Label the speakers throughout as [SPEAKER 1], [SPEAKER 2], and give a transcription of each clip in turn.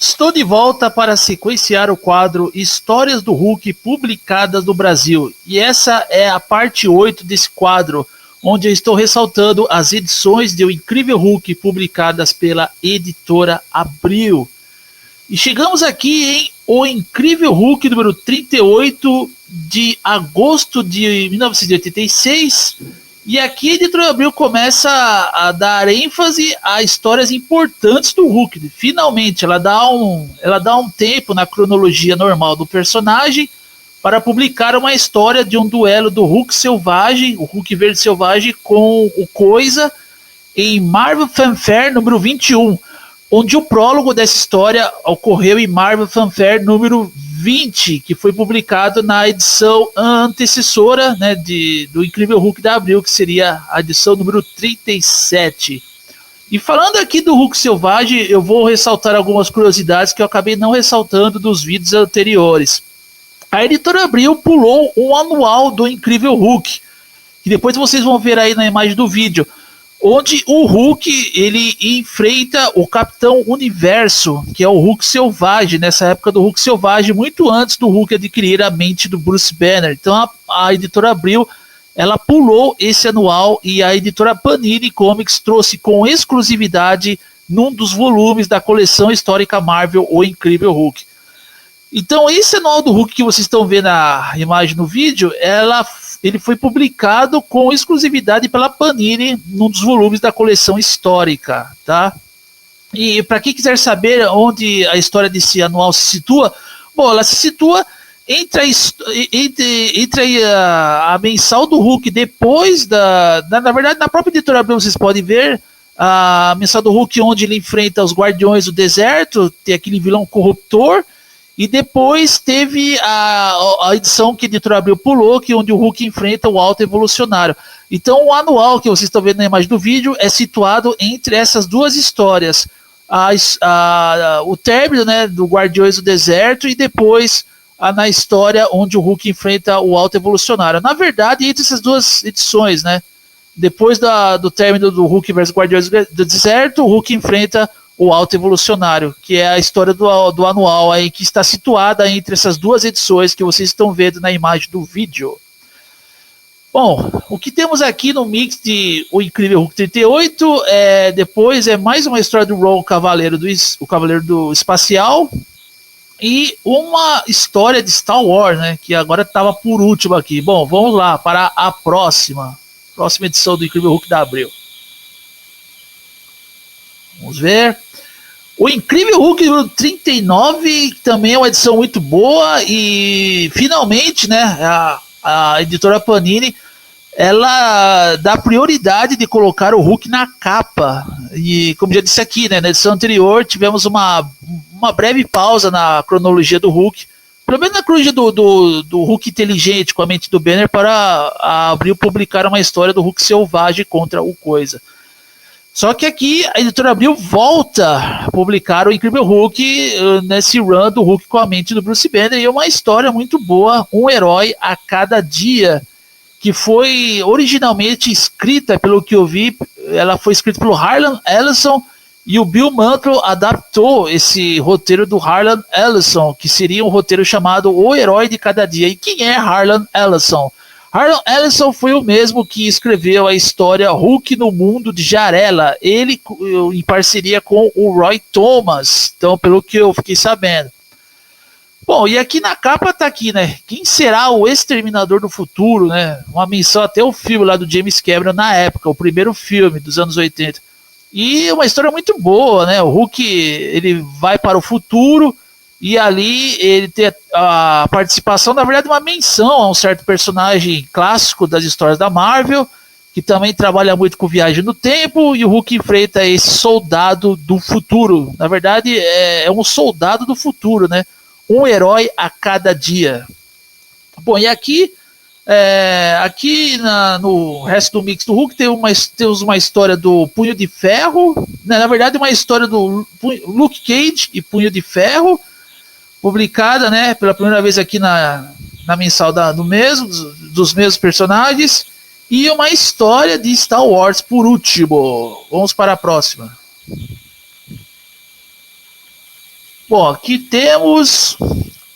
[SPEAKER 1] Estou de volta para sequenciar o quadro Histórias do Hulk publicadas no Brasil. E essa é a parte 8 desse quadro, onde eu estou ressaltando as edições de O Incrível Hulk publicadas pela editora Abril. E chegamos aqui em O Incrível Hulk número 38 de agosto de 1986. E aqui a editora Abril começa a dar ênfase a histórias importantes do Hulk. Finalmente, ela dá um tempo na cronologia normal do personagem para publicar uma história de um duelo do Hulk selvagem, o Hulk verde selvagem, com o Coisa, em Marvel Fanfare número 21, onde o prólogo dessa história ocorreu em Marvel Fanfare número 20, que foi publicado na edição antecessora, né, do Incrível Hulk da Abril, que seria a edição número 37. E falando aqui do Hulk selvagem, eu vou ressaltar algumas curiosidades que eu acabei não ressaltando dos vídeos anteriores. A editora Abril pulou um anual do Incrível Hulk, que depois vocês vão ver aí na imagem do vídeo, onde o Hulk ele enfrenta o Capitão Universo, que é o Hulk selvagem, nessa época do Hulk selvagem, muito antes do Hulk adquirir a mente do Bruce Banner. Então a editora Abril, ela pulou esse anual e a editora Panini Comics trouxe com exclusividade num dos volumes da coleção histórica Marvel, O Incrível Hulk. Então esse anual do Hulk que vocês estão vendo na imagem no vídeo, ele foi publicado com exclusividade pela Panini num dos volumes da coleção histórica, tá? E para quem quiser saber onde a história desse anual se situa, bom, ela se situa entre a mensal do Hulk depois na verdade, na própria editora Abril vocês podem ver a mensal do Hulk onde ele enfrenta os Guardiões do Deserto, tem aquele vilão corruptor. E depois teve a edição que a editora Abril pulou, que onde o Hulk enfrenta o Alto Evolucionário. Então o anual que vocês estão vendo na imagem do vídeo é situado entre essas duas histórias. O término, né, do Guardiões do Deserto e depois na história onde o Hulk enfrenta o Alto Evolucionário. Na verdade, entre essas duas edições, né, depois do término do Hulk vs Guardiões do Deserto, o Hulk enfrenta o Alto Evolucionário, que é a história do anual aí, que está situada entre essas duas edições que vocês estão vendo na imagem do vídeo. Bom, o que temos aqui no mix de O Incrível Hulk 38 depois é mais uma história do Ron Cavaleiro o Cavaleiro do Espacial e uma história de Star Wars, né, que agora estava por último aqui. Bom, vamos lá para a próxima edição do Incrível Hulk da Abril. Vamos ver. O Incrível Hulk número 39 também é uma edição muito boa e finalmente, né, a editora Panini ela dá prioridade de colocar o Hulk na capa. E como já disse aqui, né, na edição anterior tivemos uma breve pausa na cronologia do Hulk, pelo menos na cronologia do Hulk inteligente com a mente do Banner, para a Abril publicar uma história do Hulk selvagem contra o Coisa. Só que aqui a editora Abril volta a publicar o Incrível Hulk nesse run do Hulk com a mente do Bruce Banner, e é uma história muito boa, um herói a cada dia, que foi originalmente escrita, pelo que eu vi, ela foi escrita pelo Harlan Ellison, e o Bill Mantlo adaptou esse roteiro do Harlan Ellison, que seria um roteiro chamado O Herói de Cada Dia. E quem é Harlan Ellison? Harlan Ellison foi o mesmo que escreveu a história Hulk no Mundo de Jarella, ele em parceria com o Roy Thomas, então pelo que eu fiquei sabendo. Bom, e aqui na capa tá aqui, né, quem será o Exterminador do Futuro, né, uma menção até o filme lá do James Cameron na época, o primeiro filme dos anos 80. E uma história muito boa, né, o Hulk ele vai para o futuro, e ali ele tem a participação, na verdade, uma menção a um certo personagem clássico das histórias da Marvel, que também trabalha muito com viagem no tempo, e o Hulk enfrenta esse soldado do futuro. Na verdade, é um soldado do futuro, né? Um herói a cada dia. Bom, e aqui no resto do mix do Hulk temos uma história do Punho de Ferro, né? Na verdade, uma história do Luke Cage e Punho de Ferro, publicada, né, pela primeira vez aqui na mensal dos mesmos personagens, e uma história de Star Wars por último. Vamos para a próxima. Bom, aqui temos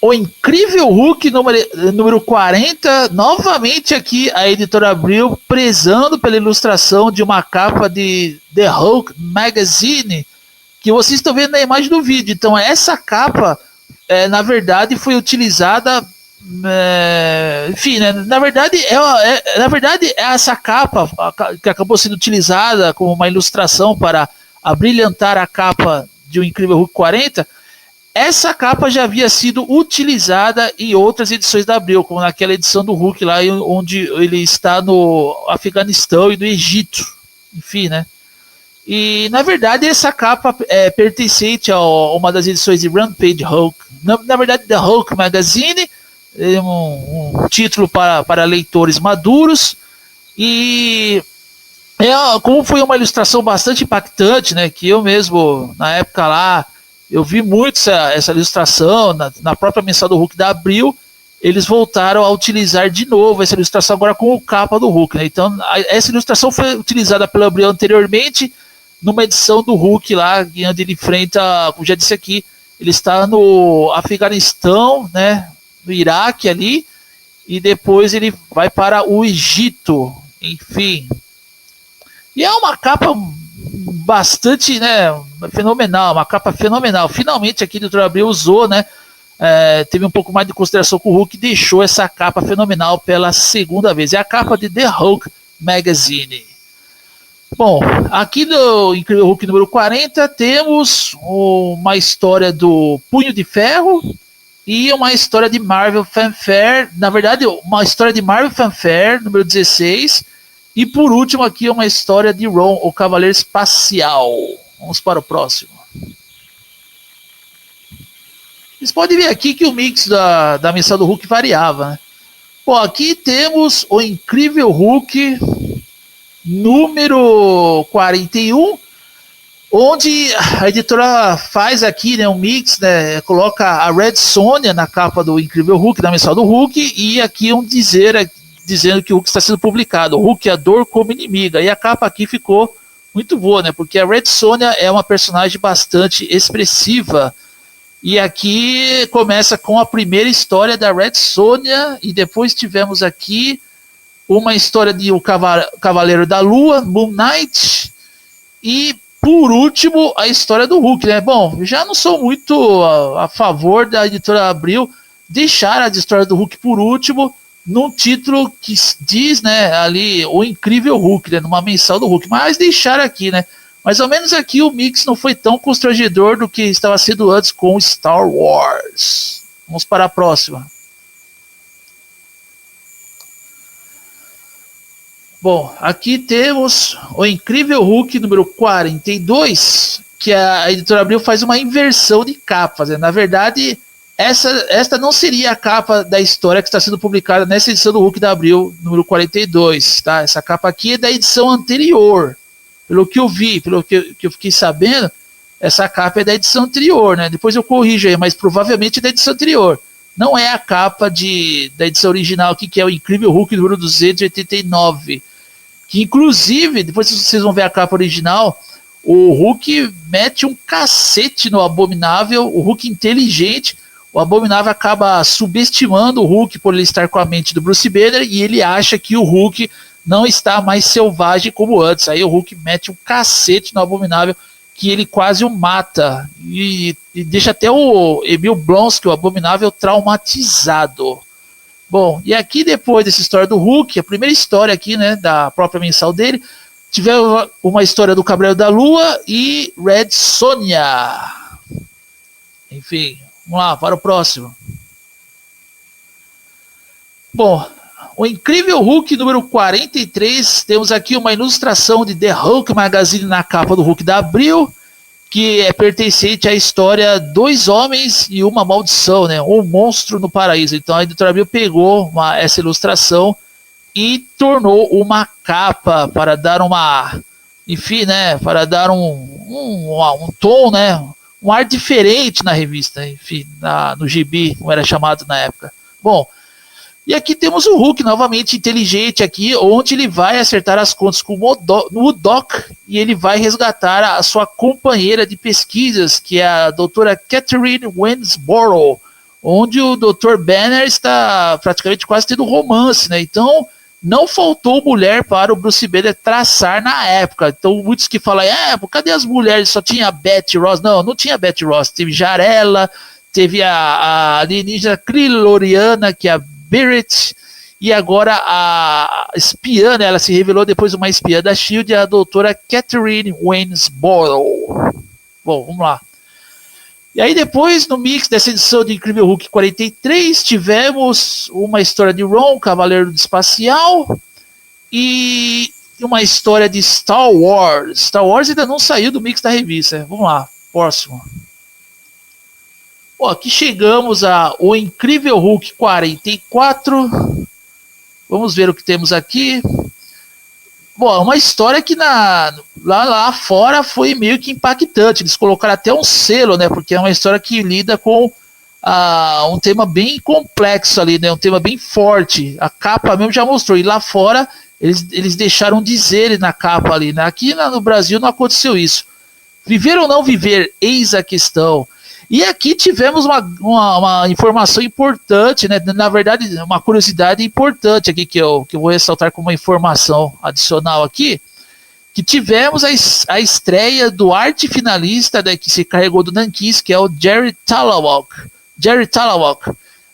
[SPEAKER 1] o Incrível Hulk número 40. Novamente aqui a editora Abril prezando pela ilustração de uma capa de The Hulk Magazine, que vocês estão vendo na imagem do vídeo. Então essa capa, na verdade, foi utilizada, enfim, né, na verdade essa capa que acabou sendo utilizada como uma ilustração para abrilhantar a capa de O Incrível Hulk 40. Essa capa já havia sido utilizada em outras edições da Abril, como naquela edição do Hulk lá, onde ele está no Afeganistão e no Egito, enfim, né? E, na verdade, essa capa é pertencente a uma das edições de Rampage Hulk. Na verdade, The Hulk Magazine, um título para leitores maduros. E como foi uma ilustração bastante impactante, né? Que eu mesmo, na época lá, eu vi muito essa ilustração, na própria mensal do Hulk da Abril, eles voltaram a utilizar de novo essa ilustração agora com o capa do Hulk, né? Então, essa ilustração foi utilizada pela Abril anteriormente, numa edição do Hulk lá, onde ele enfrenta, como já disse aqui, ele está no Afeganistão, né, no Iraque ali, e depois ele vai para o Egito, enfim. E é uma capa bastante, né, fenomenal, uma capa fenomenal. Finalmente aqui o Dr. Abril usou, né, teve um pouco mais de consideração com o Hulk e deixou essa capa fenomenal pela segunda vez. É a capa de The Hulk Magazine. Bom, aqui no Incrível Hulk número 40 temos uma história do Punho de Ferro e uma história de Marvel Fanfare, na verdade uma história de Marvel Fanfare número 16 e por último aqui uma história de Ron, o Cavaleiro Espacial. Vamos para o próximo. Vocês podem ver aqui que o mix da mensal do Hulk variava, né? Bom, aqui temos o Incrível Hulk número 41, onde a editora faz aqui, né, um mix, né, coloca a Red Sonja na capa do Incrível Hulk, da mensal do Hulk, e aqui um dizer dizendo que o Hulk está sendo publicado, Hulk a dor como inimiga, e a capa aqui ficou muito boa, né, porque a Red Sonja é uma personagem bastante expressiva, e aqui começa com a primeira história da Red Sonja, e depois tivemos aqui uma história de O Cavaleiro da Lua, Moon Knight, e por último a história do Hulk, né? Bom, já não sou muito a favor da editora Abril deixar a história do Hulk por último, num título que diz, né, ali, O Incrível Hulk, né, numa mensal do Hulk, mas deixar aqui, né? Mais ou menos aqui o mix não foi tão constrangedor do que estava sendo antes com Star Wars. Vamos para a próxima. Bom, aqui temos o Incrível Hulk número 42, que a editora Abril faz uma inversão de capas. Né? Na verdade, esta não seria a capa da história que está sendo publicada nessa edição do Hulk da Abril número 42. Tá? Essa capa aqui é da edição anterior. Pelo que eu vi, pelo que eu fiquei sabendo, essa capa é da edição anterior. Né? Depois eu corrijo aí, mas provavelmente é da edição anterior. Não é a capa da edição original aqui, que é o Incrível Hulk número 289. Que inclusive, depois vocês vão ver a capa original, o Hulk mete um cacete no Abominável, o Hulk inteligente, o Abominável acaba subestimando o Hulk por ele estar com a mente do Bruce Banner e ele acha que o Hulk não está mais selvagem como antes. Aí o Hulk mete um cacete no Abominável que ele quase o mata e deixa até o Emil Blonsky, o Abominável, traumatizado. Bom, e aqui depois dessa história do Hulk, a primeira história aqui, né, da própria mensal dele, tivemos uma história do Cavaleiro da Lua e Red Sonja. Enfim, vamos lá, para o próximo. Bom, o Incrível Hulk número 43, temos aqui uma ilustração de The Hulk Magazine na capa do Hulk da Abril, que é pertencente à história Dois Homens e uma Maldição, né? Um Monstro no Paraíso. Então a editora Abril pegou essa ilustração e tornou uma capa para dar uma, enfim, né? Para dar um tom, né? Um ar diferente na revista, enfim, no gibi, como era chamado na época. Bom, E aqui temos o Hulk novamente inteligente aqui, onde ele vai acertar as contas com o Doc e ele vai resgatar a sua companheira de pesquisas, que é a doutora Catherine Wensborough, onde o Dr. Banner está praticamente quase tendo romance, né? Então, não faltou mulher para o Bruce Banner traçar na época. Então, muitos que falam, cadê as mulheres? Só tinha a Betty Ross. Não, não tinha a Betty Ross. Teve Jarella, teve a alienígena Krilloriana, que é a Barrett, e agora a espiã, né, ela se revelou depois uma espiã da SHIELD, a doutora Catherine Wensborough. Bom, vamos lá. E aí depois, no mix dessa edição de Incrível Hulk 43, tivemos uma história de Ron, Cavaleiro Espacial, e uma história de Star Wars. Star Wars ainda não saiu do mix da revista. Vamos lá, próximo. Bom, aqui chegamos ao Incrível Hulk 44. Vamos ver o que temos aqui. Bom, uma história que lá fora foi meio que impactante. Eles colocaram até um selo, né? Porque é uma história que lida com um tema bem complexo ali, né? Um tema bem forte. A capa mesmo já mostrou. E lá fora eles deixaram dizer na capa ali, né? Aqui no Brasil não aconteceu isso. Viver ou não viver? Eis a questão. E aqui tivemos uma informação importante, né? Na verdade, uma curiosidade importante aqui que eu vou ressaltar como uma informação adicional aqui, que tivemos a estreia do arte finalista, né, que se carregou do Nanquis, que é o Jerry Talawalk,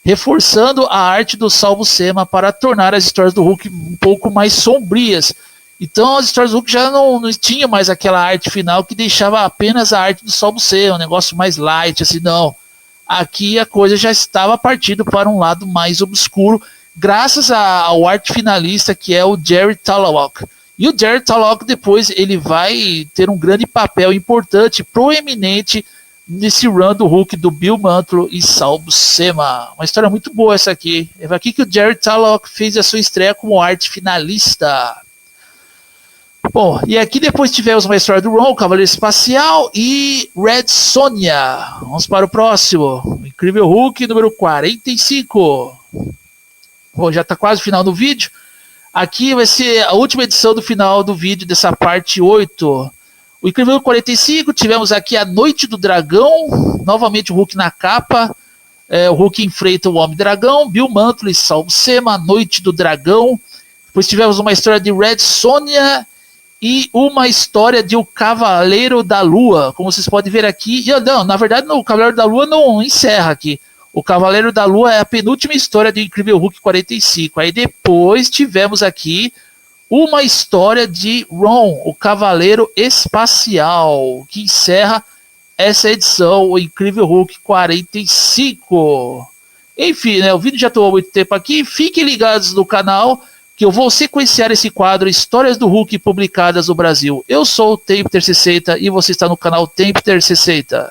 [SPEAKER 1] reforçando a arte do Sal Buscema para tornar as histórias do Hulk um pouco mais sombrias. Então as histórias do Hulk já não tinha mais aquela arte final que deixava apenas a arte do Sal Buscema, um negócio mais light, assim, não. Aqui a coisa já estava partindo para um lado mais obscuro, graças ao arte finalista que é o Jerry Talawalk. E o Jerry Talawalk depois ele vai ter um grande papel importante, proeminente, nesse run do Hulk do Bill Mantlo e Sal Buscema. Uma história muito boa essa aqui. É aqui que o Jerry Talawalk fez a sua estreia como arte finalista. Bom, e aqui depois tivemos uma história do Ron, Cavaleiro Espacial e Red Sonja. Vamos para o próximo. Incrível Hulk número 45. Bom, já está quase o final do vídeo. Aqui vai ser a última edição do final do vídeo dessa parte 8. O Incrível Hulk 45, tivemos aqui a Noite do Dragão. Novamente o Hulk na capa. O Hulk enfrenta o Homem-Dragão. Bill Mantlo e Sal Buscema, Noite do Dragão. Depois tivemos uma história de Red Sonja e uma história de O Cavaleiro da Lua, como vocês podem ver aqui. Não, na verdade, o Cavaleiro da Lua não encerra aqui. O Cavaleiro da Lua é a penúltima história do Incrível Hulk 45. Aí depois tivemos aqui uma história de Ron, o Cavaleiro Espacial, que encerra essa edição, o Incrível Hulk 45. Enfim, né, o vídeo já tomou muito tempo aqui. Fiquem ligados no canal, que eu vou sequenciar esse quadro Histórias do Hulk publicadas no Brasil. Eu sou o Tempter60 e você está no canal Tempter60.